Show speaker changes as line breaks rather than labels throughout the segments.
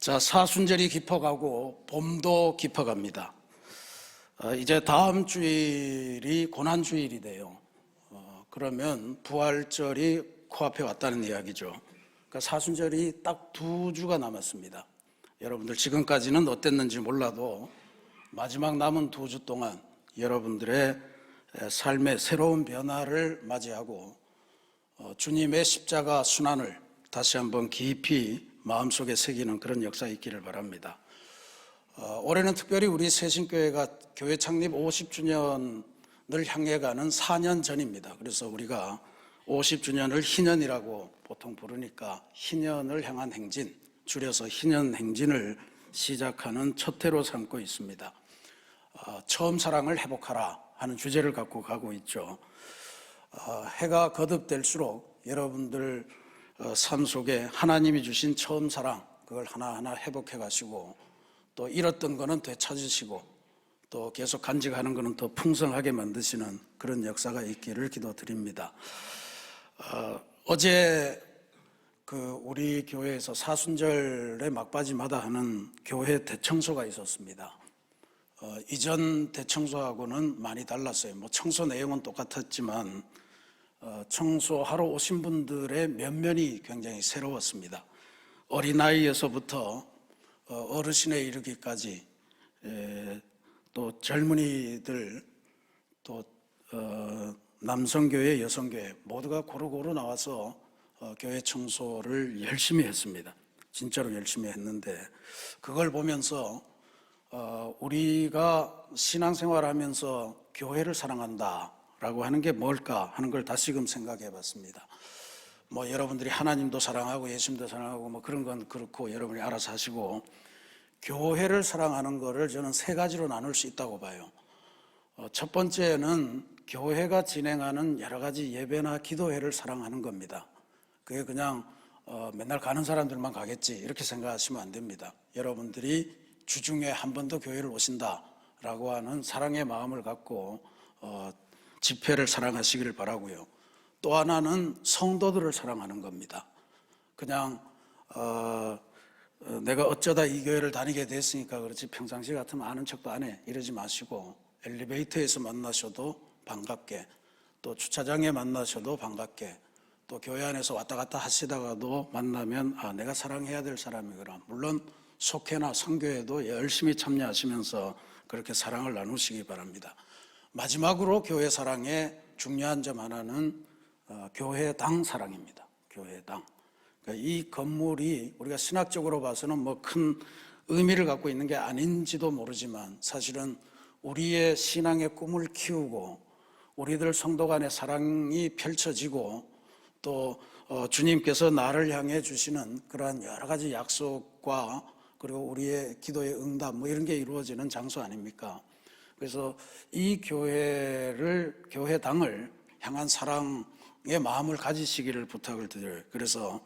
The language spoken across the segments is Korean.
자, 사순절이 깊어가고 봄도 깊어갑니다. 이제 다음 주일이 고난주일이 돼요. 그러면 부활절이 코앞에 왔다는 이야기죠. 그러니까 사순절이 딱 2주가 남았습니다. 여러분들 지금까지는 어땠는지 몰라도 마지막 남은 2주 동안 여러분들의 삶의 새로운 변화를 맞이하고 주님의 십자가 순환을 다시 한번 깊이 마음속에 새기는 그런 역사 있기를 바랍니다. 올해는 특별히 우리 새신교회가 교회 창립 50주년을 향해 가는 4년 전입니다. 그래서 우리가 50주년을 희년이라고 보통 부르니까 희년을 향한 행진, 줄여서 희년 행진을 시작하는 첫 해로 삼고 있습니다. 처음 사랑을 회복하라 하는 주제를 갖고 가고 있죠. 해가 거듭될수록 여러분들 삶 속에 하나님이 주신 처음 사랑, 그걸 하나하나 회복해 가시고 또 잃었던 거는 되찾으시고 또 계속 간직하는 거는 더 풍성하게 만드시는 그런 역사가 있기를 기도드립니다. 어제 우리 교회에서 사순절의 막바지마다 하는 교회 대청소가 있었습니다. 이전 대청소하고는 많이 달랐어요. 청소 내용은 똑같았지만 청소하러 오신 분들의 면면이 굉장히 새로웠습니다. 어린아이에서부터 어르신에 이르기까지 또 젊은이들 또 남성교회, 여성교회 모두가 고루고루 나와서 교회 청소를 열심히 했습니다. 진짜로 열심히 했는데 그걸 보면서 우리가 신앙생활하면서 교회를 사랑한다 라고 하는 게 뭘까 하는 걸 다시금 생각해 봤습니다. 여러분들이 하나님도 사랑하고 예수님도 사랑하고 그런 건 그렇고 여러분이 알아서 하시고 교회를 사랑하는 거를 저는 3가지로 나눌 수 있다고 봐요. 첫 번째는 교회가 진행하는 여러 가지 예배나 기도회를 사랑하는 겁니다. 그게 그냥 맨날 가는 사람들만 가겠지 이렇게 생각하시면 안 됩니다. 여러분들이 주중에 한 번 더 교회를 오신다라고 하는 사랑의 마음을 갖고 집회를 사랑하시기를 바라고요. 또 하나는 성도들을 사랑하는 겁니다. 그냥 내가 어쩌다 이 교회를 다니게 됐으니까 그렇지 평상시 같으면 아는 척도 안 해 이러지 마시고 엘리베이터에서 만나셔도 반갑게 또 주차장에 만나셔도 반갑게 또 교회 안에서 왔다 갔다 하시다가도 만나면 내가 사랑해야 될 사람이구나. 물론 속회나 선교회도 열심히 참여하시면서 그렇게 사랑을 나누시기 바랍니다. 마지막으로 교회 사랑의 중요한 점 하나는 교회당 사랑입니다. 교회당. 그러니까 이 건물이 우리가 신학적으로 봐서는 큰 의미를 갖고 있는 게 아닌지도 모르지만 사실은 우리의 신앙의 꿈을 키우고 우리들 성도 간의 사랑이 펼쳐지고 또 주님께서 나를 향해 주시는 그러한 여러 가지 약속과 그리고 우리의 기도의 응답 이런 게 이루어지는 장소 아닙니까? 그래서 이 교회당을 향한 사랑의 마음을 가지시기를 부탁을 드려요. 그래서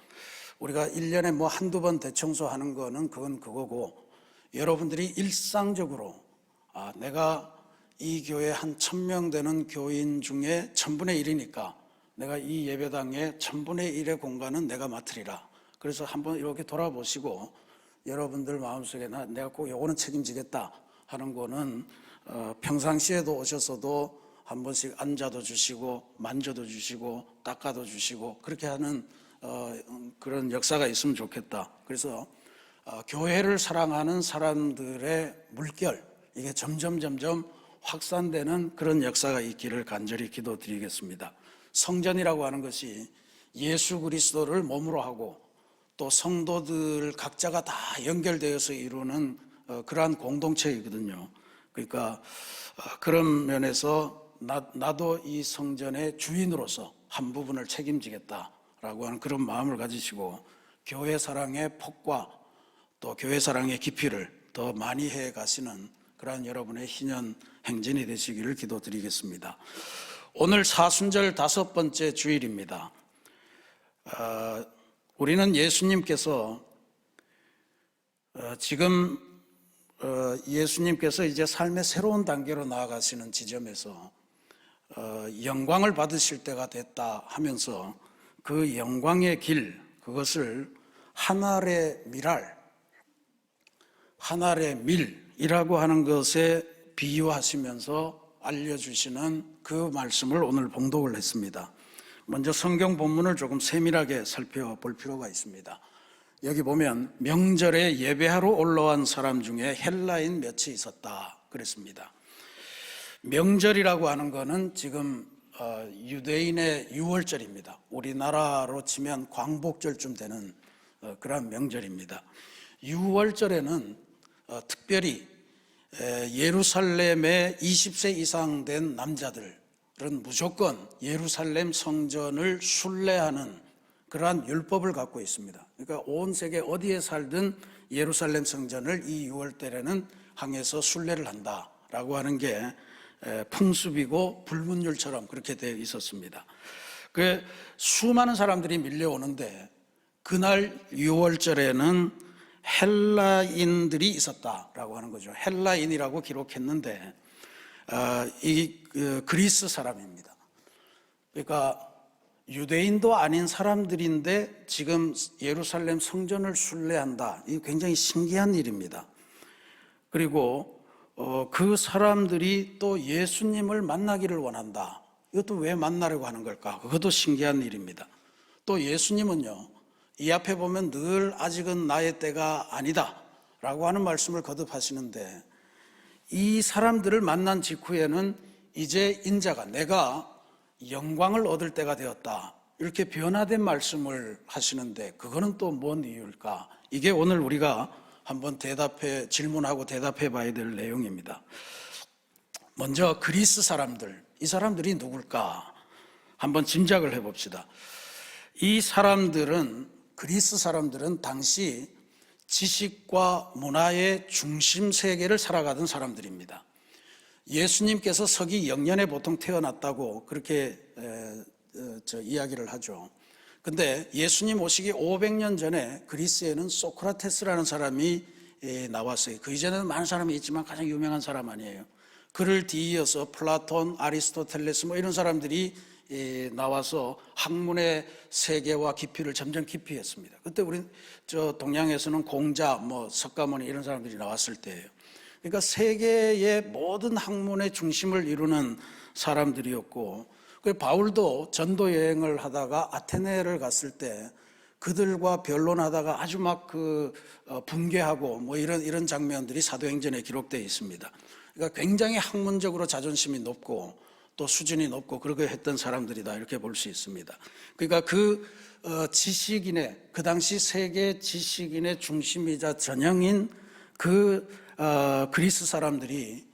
우리가 1년에 한두 번 대청소하는 거는 그건 그거고 여러분들이 일상적으로 내가 이 교회 한 1000명 되는 교인 중에 1000분의 1이니까 내가 이 예배당의 1000분의 1의 공간은 내가 맡으리라. 그래서 한번 이렇게 돌아보시고 여러분들 마음속에 내가 꼭 요거는 책임지겠다 하는 거는 평상시에도 오셔서도 한 번씩 앉아도 주시고 만져도 주시고 닦아도 주시고 그렇게 하는 그런 역사가 있으면 좋겠다. 그래서 교회를 사랑하는 사람들의 물결 이게 점점 확산되는 그런 역사가 있기를 간절히 기도드리겠습니다. 성전이라고 하는 것이 예수 그리스도를 몸으로 하고 또 성도들 각자가 다 연결되어서 이루는 그러한 공동체이거든요. 그러니까 그런 면에서 나도 이 성전의 주인으로서 한 부분을 책임지겠다라고 하는 그런 마음을 가지시고 교회 사랑의 폭과 또 교회 사랑의 깊이를 더 많이 해 가시는 그러한 여러분의 희년 행진이 되시기를 기도드리겠습니다. 오늘 사순절 5번째 주일입니다. 우리는 예수님께서 지금 예수님께서 이제 삶의 새로운 단계로 나아가시는 지점에서 영광을 받으실 때가 됐다 하면서 그 영광의 길, 그것을 하늘의 미랄, 한 알의 밀이라고 하는 것에 비유하시면서 알려주시는 그 말씀을 오늘 봉독을 했습니다. 먼저 성경 본문을 조금 세밀하게 살펴볼 필요가 있습니다. 여기 보면 명절에 예배하러 올라온 사람 중에 헬라인 몇이 있었다 그랬습니다. 명절이라고 하는 것은 지금 유대인의 유월절입니다. 우리나라로 치면 광복절쯤 되는 그런 명절입니다. 유월절에는 특별히 예루살렘에 20세 이상 된 남자들은 무조건 예루살렘 성전을 순례하는 그러한 율법을 갖고 있습니다. 그러니까 온 세계 어디에 살든 예루살렘 성전을 이 6월달에는 항해서 순례를 한다라고 하는 게 풍습이고 불문율처럼 그렇게 되어 있었습니다. 그 수많은 사람들이 밀려오는데 그날 6월절에는 헬라인들이 있었다라고 하는 거죠. 헬라인이라고 기록했는데 이 그리스 사람입니다. 그러니까 유대인도 아닌 사람들인데 지금 예루살렘 성전을 순례한다. 이게 굉장히 신기한 일입니다. 그리고 그 사람들이 또 예수님을 만나기를 원한다. 이것도 왜 만나려고 하는 걸까? 그것도 신기한 일입니다. 또 예수님은요, 이 앞에 보면 늘 아직은 나의 때가 아니다 라고 하는 말씀을 거듭하시는데, 이 사람들을 만난 직후에는 이제 인자가 내가 영광을 얻을 때가 되었다 이렇게 변화된 말씀을 하시는데, 그거는 또 뭔 이유일까? 이게 오늘 우리가 한번 질문하고 대답해 봐야 될 내용입니다. 먼저 그리스 사람들, 이 사람들이 누굴까? 한번 짐작을 해 봅시다. 이 사람들은, 그리스 사람들은 당시 지식과 문화의 중심 세계를 살아가던 사람들입니다. 예수님께서 서기 영년에 보통 태어났다고 그렇게 이야기를 하죠. 근데 예수님 오시기 500년 전에 그리스에는 소크라테스라는 사람이 나왔어요. 그 이전에는 많은 사람이 있지만 가장 유명한 사람 아니에요. 그를 뒤이어서 플라톤, 아리스토텔레스 뭐 이런 사람들이 나와서 학문의 세계와 깊이를 점점 깊이 했습니다. 그때 우리 동양에서는 공자, 뭐 석가모니 이런 사람들이 나왔을 때예요. 그러니까 세계의 모든 학문의 중심을 이루는 사람들이었고, 바울도 전도 여행을 하다가 아테네를 갔을 때 그들과 변론하다가 아주 막 붕괴하고 뭐 이런 장면들이 사도행전에 기록되어 있습니다. 그러니까 굉장히 학문적으로 자존심이 높고 또 수준이 높고 그렇게 했던 사람들이다 이렇게 볼 수 있습니다. 그러니까 지식인의, 그 당시 세계 지식인의 중심이자 전형인 그리스 사람들이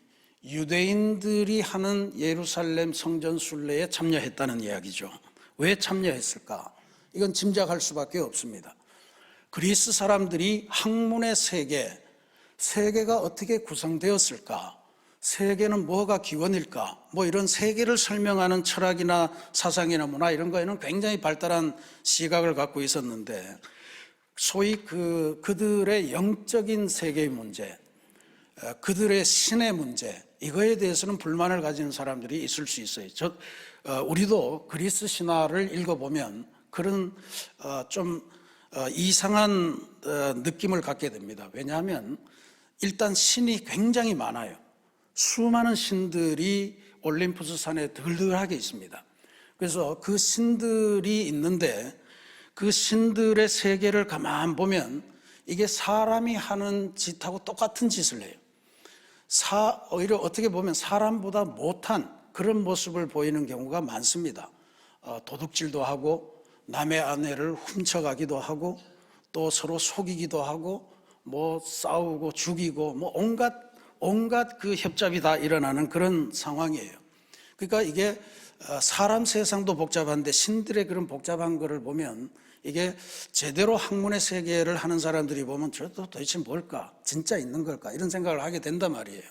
유대인들이 하는 예루살렘 성전 순례에 참여했다는 이야기죠. 왜 참여했을까? 이건 짐작할 수밖에 없습니다. 그리스 사람들이 학문의 세계가 어떻게 구성되었을까? 세계는 뭐가 기원일까? 뭐 이런 세계를 설명하는 철학이나 사상이나 문화 이런 거에는 굉장히 발달한 시각을 갖고 있었는데, 소위 그들의 영적인 세계의 문제, 그들의 신의 문제, 이거에 대해서는 불만을 가지는 사람들이 있을 수 있어요. 우리도 그리스 신화를 읽어보면 그런 좀 이상한 느낌을 갖게 됩니다. 왜냐하면 일단 신이 굉장히 많아요. 수많은 신들이 올림푸스 산에 들들하게 있습니다. 그래서 그 신들이 있는데 그 신들의 세계를 가만 보면 이게 사람이 하는 짓하고 똑같은 짓을 해요. 오히려 어떻게 보면 사람보다 못한 그런 모습을 보이는 경우가 많습니다. 도둑질도 하고 남의 아내를 훔쳐가기도 하고 또 서로 속이기도 하고 뭐 싸우고 죽이고 뭐 온갖 그 협잡이 다 일어나는 그런 상황이에요. 그러니까 이게 사람 세상도 복잡한데 신들의 그런 복잡한 거를 보면 이게 제대로 학문의 세계를 하는 사람들이 보면 저도 도대체 뭘까? 진짜 있는 걸까? 이런 생각을 하게 된단 말이에요.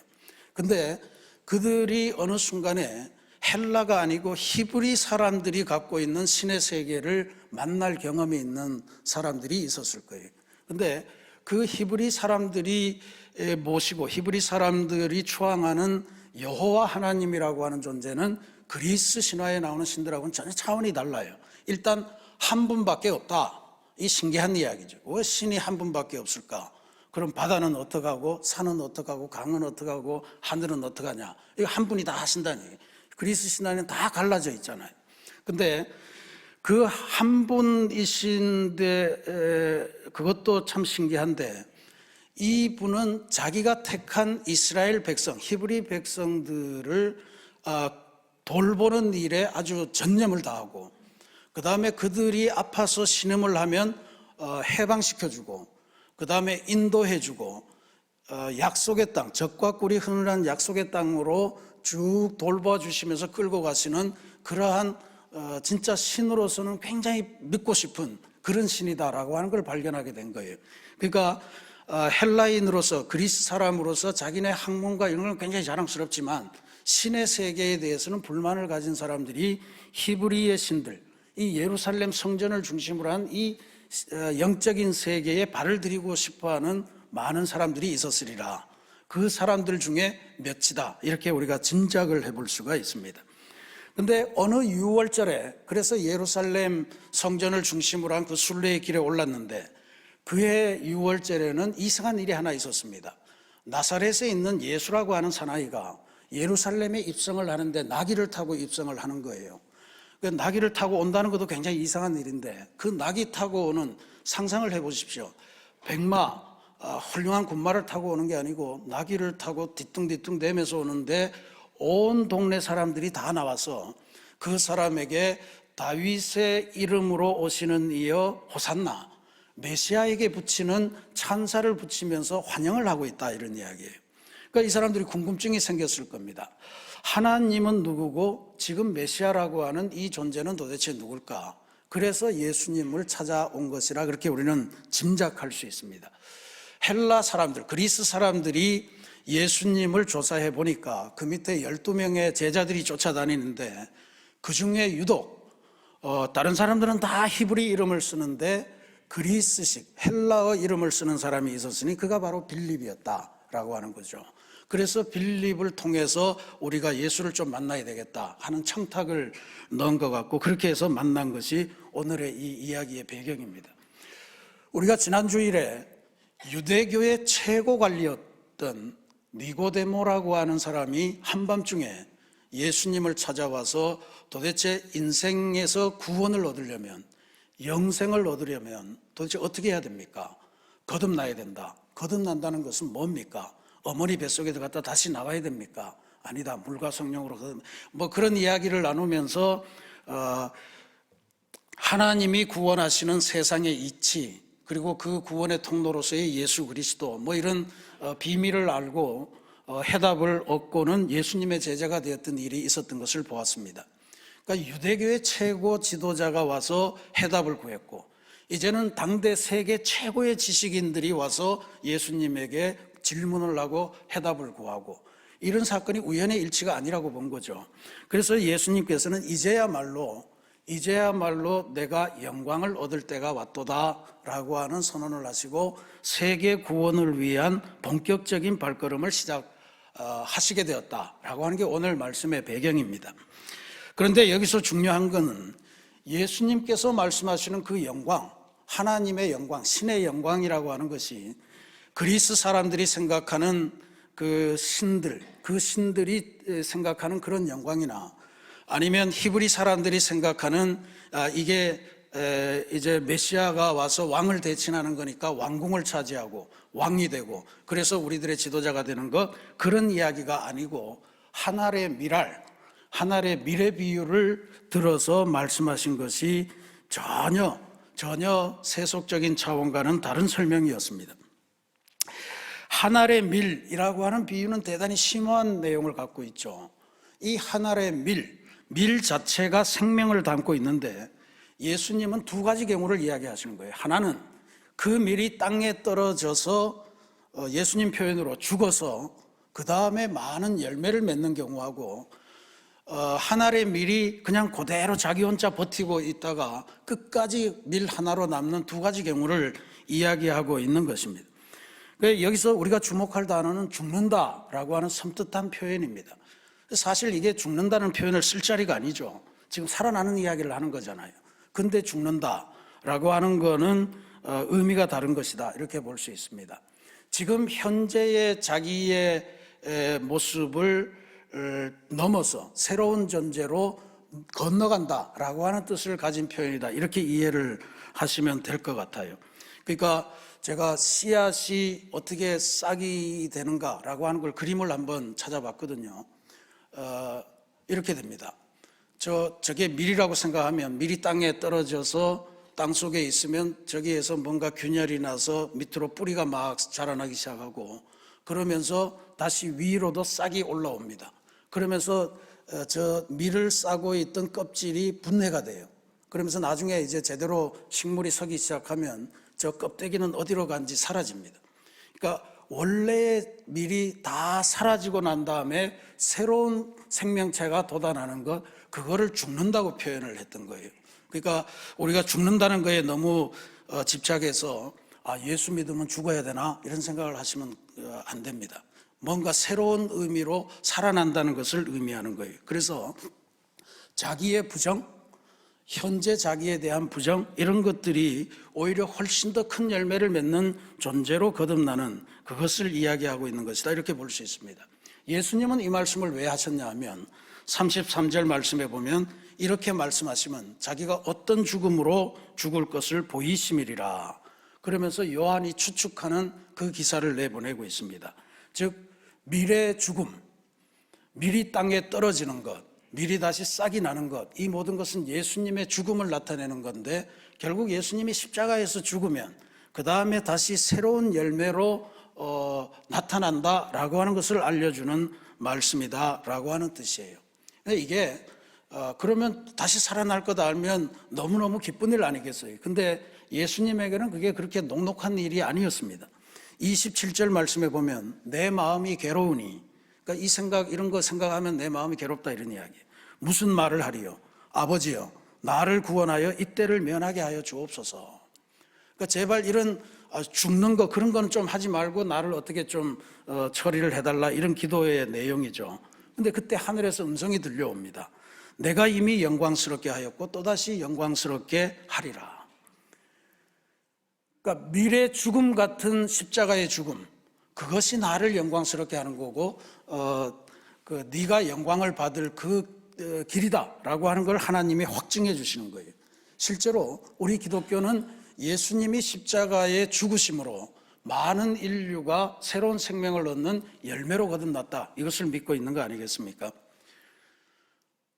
근데 그들이 어느 순간에 헬라가 아니고 히브리 사람들이 갖고 있는 신의 세계를 만날 경험이 있는 사람들이 있었을 거예요. 근데 그 히브리 사람들이 모시고 히브리 사람들이 추앙하는 여호와 하나님이라고 하는 존재는 그리스 신화에 나오는 신들하고는 전혀 차원이 달라요. 일단 한 분밖에 없다. 이 신기한 이야기죠. 왜 신이 한 분밖에 없을까? 그럼 바다는 어떡하고 산은 어떡하고 강은 어떡하고 하늘은 어떡하냐. 이거 한 분이 다 하신다니. 그리스 신앙은 다 갈라져 있잖아요. 근데 그 한 분이신데 그것도 참 신기한데 이분은 자기가 택한 이스라엘 백성, 히브리 백성들을 돌보는 일에 아주 전념을 다하고 그 다음에 그들이 아파서 신음을 하면 해방시켜주고 그 다음에 인도해주고 약속의 땅, 적과 꿀이 흐르는 약속의 땅으로 쭉 돌봐주시면서 끌고 가시는 그러한 진짜 신으로서는 굉장히 믿고 싶은 그런 신이다라고 하는 걸 발견하게 된 거예요. 그러니까 헬라인으로서 그리스 사람으로서 자기네 학문과 이런 건 굉장히 자랑스럽지만 신의 세계에 대해서는 불만을 가진 사람들이 히브리의 신들, 이 예루살렘 성전을 중심으로 한 이 영적인 세계에 발을 들이고 싶어하는 많은 사람들이 있었으리라. 그 사람들 중에 몇이다 이렇게 우리가 짐작을 해볼 수가 있습니다. 근데 어느 6월절에 그래서 예루살렘 성전을 중심으로 한 그 순례의 길에 올랐는데 그해 6월절에는 이상한 일이 하나 있었습니다. 나사렛에 있는 예수라고 하는 사나이가 예루살렘에 입성을 하는데 나귀를 타고 입성을 하는 거예요. 그 나귀를 타고 온다는 것도 굉장히 이상한 일인데 그 나귀 타고 오는 상상을 해보십시오. 백마, 훌륭한 군마를 타고 오는 게 아니고 나귀를 타고 뒤뚱뒤뚱 대면서 오는데 온 동네 사람들이 다 나와서 그 사람에게 다윗의 이름으로 오시는 이여 호산나, 메시아에게 붙이는 찬사를 붙이면서 환영을 하고 있다 이런 이야기예요. 그러니까 이 사람들이 궁금증이 생겼을 겁니다. 하나님은 누구고 지금 메시아라고 하는 이 존재는 도대체 누굴까? 그래서 예수님을 찾아온 것이라 그렇게 우리는 짐작할 수 있습니다. 헬라 사람들, 그리스 사람들이 예수님을 조사해 보니까 그 밑에 12명의 제자들이 쫓아다니는데 그 중에 유독 다른 사람들은 다 히브리 이름을 쓰는데 그리스식 헬라어 이름을 쓰는 사람이 있었으니 그가 바로 빌립이었다라고 하는 거죠. 그래서 빌립을 통해서 우리가 예수를 좀 만나야 되겠다 하는 청탁을 넣은 것 같고 그렇게 해서 만난 것이 오늘의 이 이야기의 배경입니다. 우리가 지난 주일에 유대교의 최고 관리였던 니고데모라고 하는 사람이 한밤중에 예수님을 찾아와서 도대체 인생에서 구원을 얻으려면 영생을 얻으려면 도대체 어떻게 해야 됩니까? 거듭나야 된다. 거듭난다는 것은 뭡니까? 어머니 뱃속에 들어갔다 다시 나와야 됩니까? 아니다. 물과 성령으로 뭐 그런 이야기를 나누면서 하나님이 구원하시는 세상의 이치 그리고 그 구원의 통로로서의 예수 그리스도 뭐 이런 비밀을 알고 해답을 얻고는 예수님의 제자가 되었던 일이 있었던 것을 보았습니다. 그러니까 유대교의 최고 지도자가 와서 해답을 구했고 이제는 당대 세계 최고의 지식인들이 와서 예수님에게 질문을 하고 해답을 구하고 이런 사건이 우연의 일치가 아니라고 본 거죠. 그래서 예수님께서는 이제야말로 내가 영광을 얻을 때가 왔도다라고 하는 선언을 하시고 세계 구원을 위한 본격적인 발걸음을 시작하시게 되었다라고 하는 게 오늘 말씀의 배경입니다. 그런데 여기서 중요한 것은 예수님께서 말씀하시는 그 영광, 하나님의 영광, 신의 영광이라고 하는 것이 그리스 사람들이 생각하는 그 신들이 생각하는 그런 영광이나 아니면 히브리 사람들이 생각하는 이게 이제 메시아가 와서 왕을 대신하는 거니까 왕궁을 차지하고 왕이 되고 그래서 우리들의 지도자가 되는 것 그런 이야기가 아니고 하늘의 미래 비유를 들어서 말씀하신 것이 전혀 세속적인 차원과는 다른 설명이었습니다. 하늘의 밀이라고 하는 비유는 대단히 심오한 내용을 갖고 있죠. 이 하늘의 밀 자체가 생명을 담고 있는데 예수님은 두 가지 경우를 이야기하시는 거예요. 하나는 그 밀이 땅에 떨어져서 예수님 표현으로 죽어서 그 다음에 많은 열매를 맺는 경우하고 하늘의 밀이 그냥 그대로 자기 혼자 버티고 있다가 끝까지 밀 하나로 남는 두 가지 경우를 이야기하고 있는 것입니다. 여기서 우리가 주목할 단어는 죽는다라고 하는 섬뜩한 표현입니다. 사실 이게 죽는다는 표현을 쓸 자리가 아니죠. 지금 살아나는 이야기를 하는 거잖아요. 근데 죽는다라고 하는 거는 의미가 다른 것이다 이렇게 볼 수 있습니다. 지금 현재의 자기의 모습을 넘어서 새로운 존재로 건너간다라고 하는 뜻을 가진 표현이다. 이렇게 이해를 하시면 될 것 같아요. 그러니까 제가 씨앗이 어떻게 싹이 되는가라고 하는 걸 그림을 한번 찾아봤거든요. 이렇게 됩니다. 저게 밀이라고 생각하면 밀이 땅에 떨어져서 땅 속에 있으면 저기에서 뭔가 균열이 나서 밑으로 뿌리가 막 자라나기 시작하고 그러면서 다시 위로도 싹이 올라옵니다. 그러면서 저 밀을 싸고 있던 껍질이 분해가 돼요. 그러면서 나중에 이제 제대로 식물이 서기 시작하면 저 껍데기는 어디로 간지 사라집니다. 그러니까 원래의 밀이 다 사라지고 난 다음에 새로운 생명체가 돋아나는 것, 그거를 죽는다고 표현을 했던 거예요. 그러니까 우리가 죽는다는 거에 너무 집착해서 예수 믿으면 죽어야 되나 이런 생각을 하시면 안 됩니다. 뭔가 새로운 의미로 살아난다는 것을 의미하는 거예요. 그래서 자기의 부정, 현재 자기에 대한 부정, 이런 것들이 오히려 훨씬 더 큰 열매를 맺는 존재로 거듭나는 그것을 이야기하고 있는 것이다, 이렇게 볼 수 있습니다. 예수님은 이 말씀을 왜 하셨냐 하면 33절 말씀에 보면 이렇게 말씀하시면 자기가 어떤 죽음으로 죽을 것을 보이심이리라, 그러면서 요한이 추측하는 그 기사를 내보내고 있습니다. 즉 밀의 죽음, 밀이 땅에 떨어지는 것, 밀이 다시 싹이 나는 것, 이 모든 것은 예수님의 죽음을 나타내는 건데, 결국 예수님이 십자가에서 죽으면 그 다음에 다시 새로운 열매로 나타난다라고 하는 것을 알려주는 말씀이다라고 하는 뜻이에요. 이게 그러면 다시 살아날 거다 알면 너무너무 기쁜 일 아니겠어요? 근데 예수님에게는 그게 그렇게 녹록한 일이 아니었습니다. 27절 말씀에 보면 내 마음이 괴로우니, 그러니까 이 생각, 이런 거 생각하면 내 마음이 괴롭다, 이런 이야기예요. 무슨 말을 하리요? 아버지여, 나를 구원하여 이때를 면하게 하여 주옵소서. 그러니까 제발 이런 죽는 거, 그런 건 좀 하지 말고 나를 어떻게 좀 처리를 해달라, 이런 기도의 내용이죠. 근데 그때 하늘에서 음성이 들려옵니다. 내가 이미 영광스럽게 하였고 또다시 영광스럽게 하리라. 그러니까 미래 죽음 같은 십자가의 죽음, 그것이 나를 영광스럽게 하는 거고 네가 영광을 받을 그 길이다라고 하는 걸 하나님이 확증해 주시는 거예요. 실제로 우리 기독교는 예수님이 십자가의 죽으심으로 많은 인류가 새로운 생명을 얻는 열매로 거듭났다, 이것을 믿고 있는 거 아니겠습니까?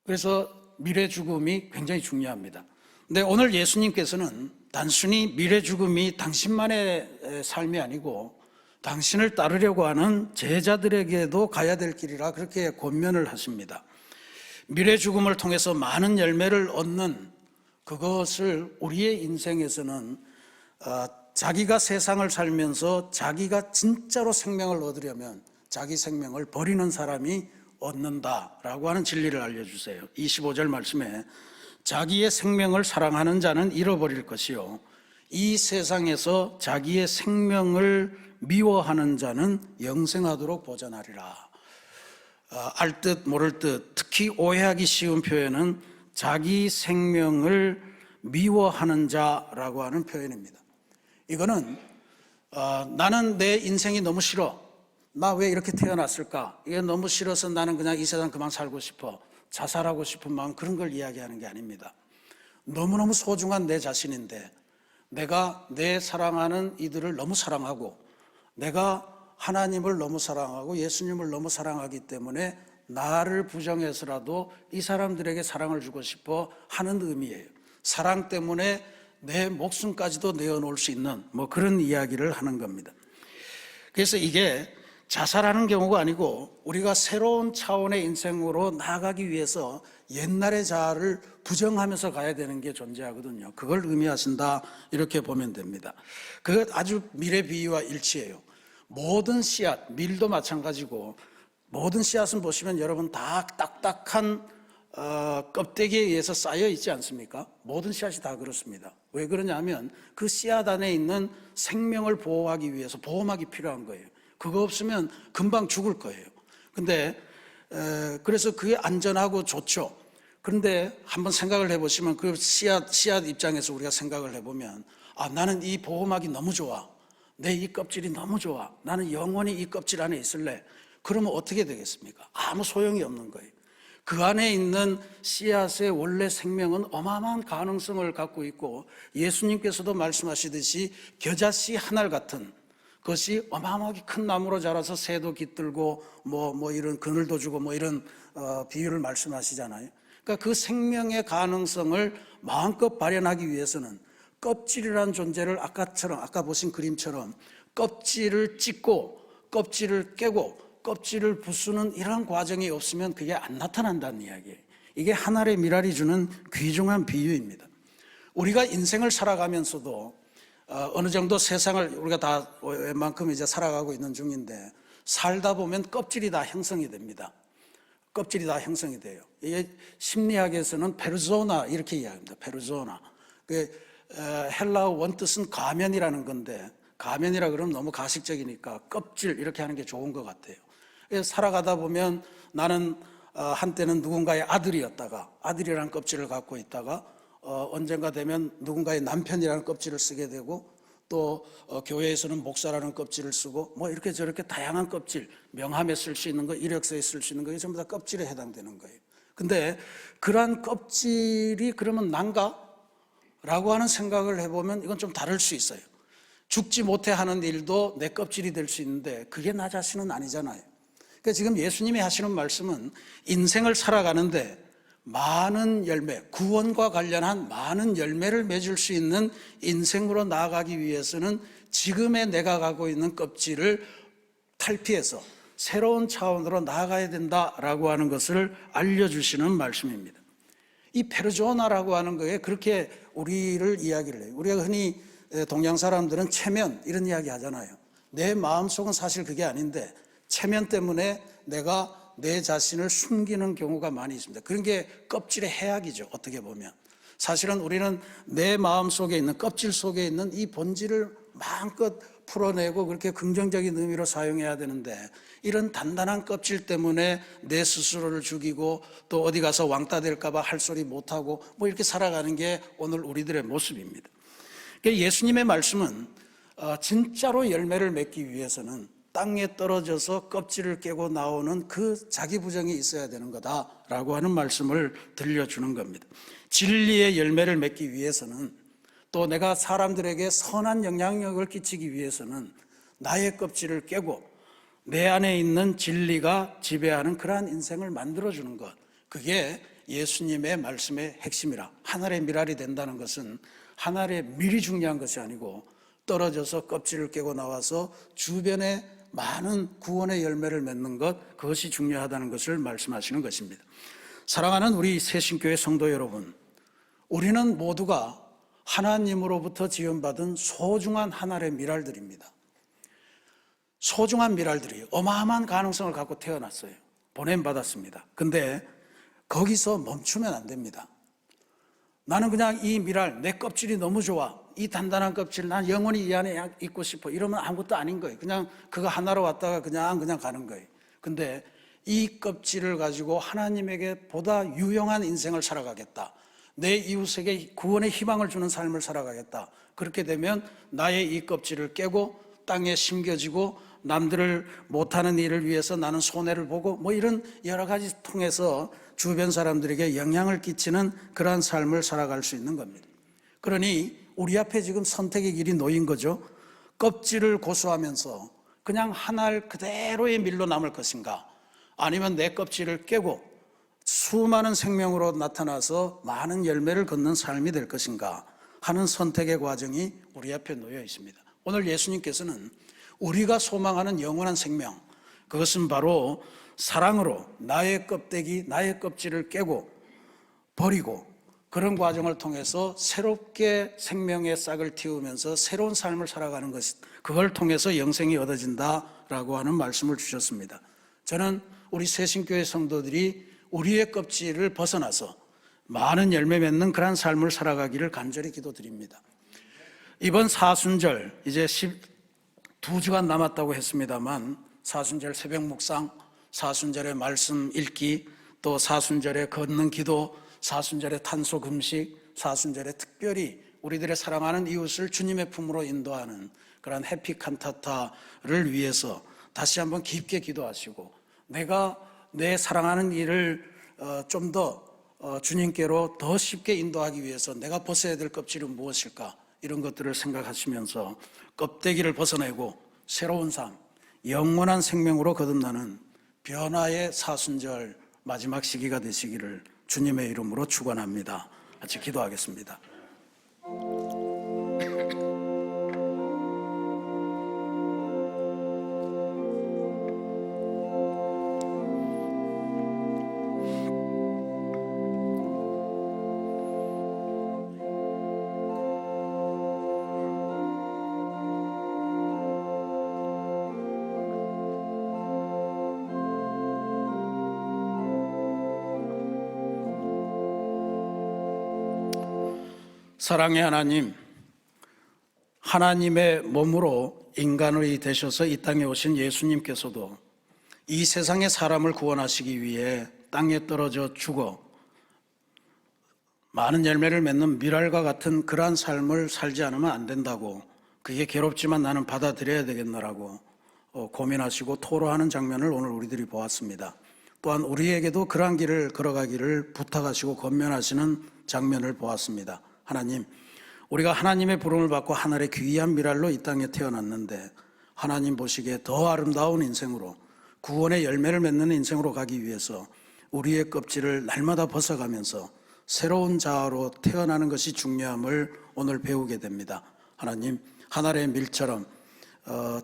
그래서 미래 죽음이 굉장히 중요합니다. 근데 오늘 예수님께서는 단순히 미래 죽음이 당신만의 삶이 아니고 당신을 따르려고 하는 제자들에게도 가야 될 길이라 그렇게 권면을 하십니다. 미래 죽음을 통해서 많은 열매를 얻는 그것을 우리의 인생에서는 자기가 세상을 살면서 자기가 진짜로 생명을 얻으려면 자기 생명을 버리는 사람이 얻는다라고 하는 진리를 알려주세요. 25절 말씀에 자기의 생명을 사랑하는 자는 잃어버릴 것이요 이 세상에서 자기의 생명을 미워하는 자는 영생하도록 보전하리라. 알 듯 모를 듯 특히 오해하기 쉬운 표현은 자기 생명을 미워하는 자라고 하는 표현입니다. 이거는 나는 내 인생이 너무 싫어, 나 왜 이렇게 태어났을까, 이게 너무 싫어서 나는 그냥 이 세상 그만 살고 싶어, 자살하고 싶은 마음, 그런 걸 이야기하는 게 아닙니다. 너무너무 소중한 내 자신인데 내가 내 사랑하는 이들을 너무 사랑하고 내가 하나님을 너무 사랑하고 예수님을 너무 사랑하기 때문에 나를 부정해서라도 이 사람들에게 사랑을 주고 싶어 하는 의미예요. 사랑 때문에 내 목숨까지도 내어놓을 수 있는 그런 이야기를 하는 겁니다. 그래서 이게 자살하는 경우가 아니고 우리가 새로운 차원의 인생으로 나아가기 위해서 옛날의 자아를 부정하면서 가야 되는 게 존재하거든요. 그걸 의미하신다, 이렇게 보면 됩니다. 그것 아주 미래 비유와 일치해요. 모든 씨앗, 밀도 마찬가지고 모든 씨앗은 보시면 여러분 다 딱딱한 껍데기에 의해서 쌓여 있지 않습니까? 모든 씨앗이 다 그렇습니다. 왜 그러냐 하면 그 씨앗 안에 있는 생명을 보호하기 위해서 보호막이 필요한 거예요. 그거 없으면 금방 죽을 거예요. 근데 그래서 그게 안전하고 좋죠. 그런데 한번 생각을 해보시면 그 씨앗 입장에서 우리가 생각을 해보면 나는 이 보호막이 너무 좋아, 내 이 껍질이 너무 좋아. 나는 영원히 이 껍질 안에 있을래. 그러면 어떻게 되겠습니까? 아무 소용이 없는 거예요. 그 안에 있는 씨앗의 원래 생명은 어마어마한 가능성을 갖고 있고, 예수님께서도 말씀하시듯이 겨자씨 하나 같은 것이 어마어마하게 큰 나무로 자라서 새도 깃들고 뭐 이런 그늘도 주고 뭐 이런 비유를 말씀하시잖아요. 그러니까 그 생명의 가능성을 마음껏 발현하기 위해서는 껍질이라는 존재를 아까 보신 그림처럼 껍질을 찢고 껍질을 깨고 껍질을 부수는 이런 과정이 없으면 그게 안 나타난다는 이야기예요. 이게 하늘의 미랄이 주는 귀중한 비유입니다. 우리가 인생을 살아가면서도 어느 정도 세상을 우리가 다 웬만큼 이제 살아가고 있는 중인데, 살다 보면 껍질이 다 형성이 됩니다. 껍질이 다 형성이 돼요. 이게 심리학에서는 페르소나 이렇게 이야기합니다. 페르소나. 헬라어 원뜻은 가면이라는 건데, 가면이라 그러면 너무 가식적이니까 껍질 이렇게 하는 게 좋은 것 같아요. 살아가다 보면 나는 한때는 누군가의 아들이었다가 아들이라는 껍질을 갖고 있다가 언젠가 되면 누군가의 남편이라는 껍질을 쓰게 되고, 또 교회에서는 목사라는 껍질을 쓰고 뭐 이렇게 저렇게 다양한 껍질, 명함에 쓸 수 있는 거, 이력서에 쓸 수 있는 거, 전부 다 껍질에 해당되는 거예요. 근데 그러한 껍질이 그러면 난가? 라고 하는 생각을 해보면 이건 좀 다를 수 있어요. 죽지 못해 하는 일도 내 껍질이 될 수 있는데 그게 나 자신은 아니잖아요. 그러니까 지금 예수님이 하시는 말씀은 인생을 살아가는데 많은 열매, 구원과 관련한 많은 열매를 맺을 수 있는 인생으로 나아가기 위해서는 지금의 내가 가고 있는 껍질을 탈피해서 새로운 차원으로 나아가야 된다라고 하는 것을 알려주시는 말씀입니다. 이 페르조나라고 하는 거에 그렇게 우리를 이야기를 해요. 우리가 흔히 동양 사람들은 체면 이런 이야기 하잖아요. 내 마음속은 사실 그게 아닌데 체면 때문에 내가 내 자신을 숨기는 경우가 많이 있습니다. 그런 게 껍질의 해악이죠. 어떻게 보면 사실은 우리는 내 마음 속에 있는, 껍질 속에 있는 이 본질을 마음껏 풀어내고 그렇게 긍정적인 의미로 사용해야 되는데, 이런 단단한 껍질 때문에 내 스스로를 죽이고 또 어디 가서 왕따 될까 봐 할 소리 못하고 뭐 이렇게 살아가는 게 오늘 우리들의 모습입니다. 그러니까 예수님의 말씀은 진짜로 열매를 맺기 위해서는 땅에 떨어져서 껍질을 깨고 나오는 그 자기 부정이 있어야 되는 거다라고 하는 말씀을 들려주는 겁니다. 진리의 열매를 맺기 위해서는, 또 내가 사람들에게 선한 영향력을 끼치기 위해서는 나의 껍질을 깨고 내 안에 있는 진리가 지배하는 그러한 인생을 만들어주는 것, 그게 예수님의 말씀의 핵심이라. 하늘의 미랄이 된다는 것은 하늘의 밀이 중요한 것이 아니고 떨어져서 껍질을 깨고 나와서 주변에 많은 구원의 열매를 맺는 것, 그것이 중요하다는 것을 말씀하시는 것입니다. 사랑하는 우리 새신교회 성도 여러분, 우리는 모두가 하나님으로부터 지원받은 소중한 하늘의 미랄들입니다. 소중한 미랄들이 어마어마한 가능성을 갖고 태어났어요. 보냄받았습니다. 근데 거기서 멈추면 안 됩니다. 나는 그냥 이 미랄, 내 껍질이 너무 좋아, 이 단단한 껍질, 난 영원히 이 안에 있고 싶어, 이러면 아무것도 아닌 거예요. 그냥 그거 하나로 왔다가 그냥 가는 거예요. 근데 이 껍질을 가지고 하나님에게 보다 유용한 인생을 살아가겠다, 내 이웃에게 구원의 희망을 주는 삶을 살아가겠다, 그렇게 되면 나의 이 껍질을 깨고 땅에 심겨지고 남들을 못하는 일을 위해서 나는 손해를 보고 뭐 이런 여러 가지 통해서 주변 사람들에게 영향을 끼치는 그러한 삶을 살아갈 수 있는 겁니다. 그러니 우리 앞에 지금 선택의 길이 놓인 거죠. 껍질을 고수하면서 그냥 한 알 그대로의 밀로 남을 것인가, 아니면 내 껍질을 깨고 수많은 생명으로 나타나서 많은 열매를 걷는 삶이 될 것인가 하는 선택의 과정이 우리 앞에 놓여 있습니다. 오늘 예수님께서는 우리가 소망하는 영원한 생명, 그것은 바로 사랑으로 나의 껍데기, 나의 껍질을 깨고 버리고 그런 과정을 통해서 새롭게 생명의 싹을 틔우면서 새로운 삶을 살아가는 것, 그걸 통해서 영생이 얻어진다라고 하는 말씀을 주셨습니다. 저는 우리 새신교회 성도들이 우리의 껍질을 벗어나서 많은 열매 맺는 그런 삶을 살아가기를 간절히 기도드립니다. 이번 사순절 이제 2주간 남았다고 했습니다만, 사순절 새벽 묵상, 사순절의 말씀 읽기, 또 사순절의 걷는 기도, 사순절의 탄소 금식, 사순절에 특별히 우리들의 사랑하는 이웃을 주님의 품으로 인도하는 그런 해피 칸타타를 위해서 다시 한번 깊게 기도하시고, 내가 내 사랑하는 일을 좀 더 주님께로 더 쉽게 인도하기 위해서 내가 벗어야 될 껍질은 무엇일까, 이런 것들을 생각하시면서 껍데기를 벗어내고 새로운 삶, 영원한 생명으로 거듭나는 변화의 사순절 마지막 시기가 되시기를 주님의 이름으로 축원합니다. 같이 기도하겠습니다. 사랑의 하나님, 하나님의 몸으로 인간의 되셔서 이 땅에 오신 예수님께서도 이 세상의 사람을 구원하시기 위해 땅에 떨어져 죽어 많은 열매를 맺는 밀알과 같은 그러한 삶을 살지 않으면 안 된다고, 그게 괴롭지만 나는 받아들여야 되겠노라고 고민하시고 토로하는 장면을 오늘 우리들이 보았습니다. 또한 우리에게도 그러한 길을 걸어가기를 부탁하시고 권면하시는 장면을 보았습니다. 하나님, 우리가 하나님의 부름을 받고 하늘의 귀한 밀알로 이 땅에 태어났는데 하나님 보시기에 더 아름다운 인생으로, 구원의 열매를 맺는 인생으로 가기 위해서 우리의 껍질을 날마다 벗어가면서 새로운 자아로 태어나는 것이 중요함을 오늘 배우게 됩니다. 하나님, 하늘의 밀처럼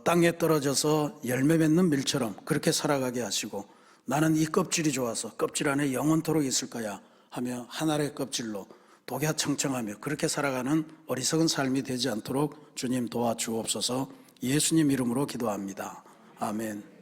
땅에 떨어져서 열매 맺는 밀처럼 그렇게 살아가게 하시고, 나는 이 껍질이 좋아서 껍질 안에 영원토록 있을 거야 하며 하늘의 껍질로 독야청청하며 그렇게 살아가는 어리석은 삶이 되지 않도록 주님 도와주옵소서. 예수님 이름으로 기도합니다. 아멘.